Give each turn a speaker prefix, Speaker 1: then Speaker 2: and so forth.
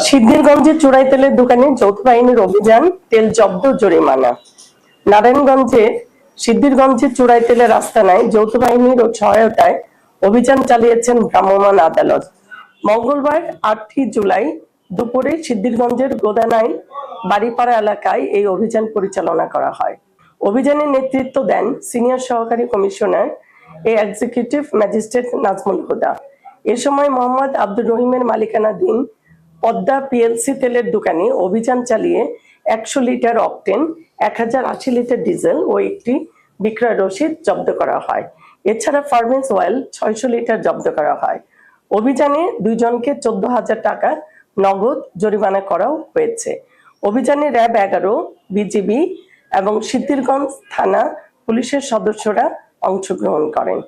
Speaker 1: সিদ্ধিরগঞ্জে চোরাই তেলের দোকানে যৌথ বাহিনীর অভিযান, তেল জব্দ, জরিমানা। নারায়ণগঞ্জে সিদ্ধিরগঞ্জে চোরাই তেলের আস্তানায় যৌথ বাহিনীর সহায়তায় অভিযান চালিয়েছেন ভ্রাম্যমাণ আদালত। মঙ্গলবার 8 জুলাই দুপুরে সিদ্ধিরগঞ্জের গোদানাই বাড়িপাড়া এলাকায় এই অভিযান পরিচালনা করা হয়। অভিযানে নেতৃত্ব দেন সিনিয়র সহকারী কমিশনার এক্সিকিউটিভ ম্যাজিস্ট্রেট নাজমুল হুদা। এ সময় মোহাম্মদ আব্দুর রহিমের মালিকানাধীন পদ্মা পিএলসি তেলের দোকানে অভিযান চালিয়ে 100 লিটার অকটেন, 1080 লিটার ডিজেল ও একটি বিক্রয় রসিদ জব্দ করা হয়। এছাড়া ফার্মেন্স অয়েল 600 লিটার জব্দ করা হয়। অভিযানে 2 জনকে 14,000 টাকা নগদ জরিমানা করাও হয়েছে। অভিযানে র্যাব 11, বিজিবি এবং সিদ্ধিরগঞ্জ থানা পুলিশের সদস্যরা অংশগ্রহণ করেন।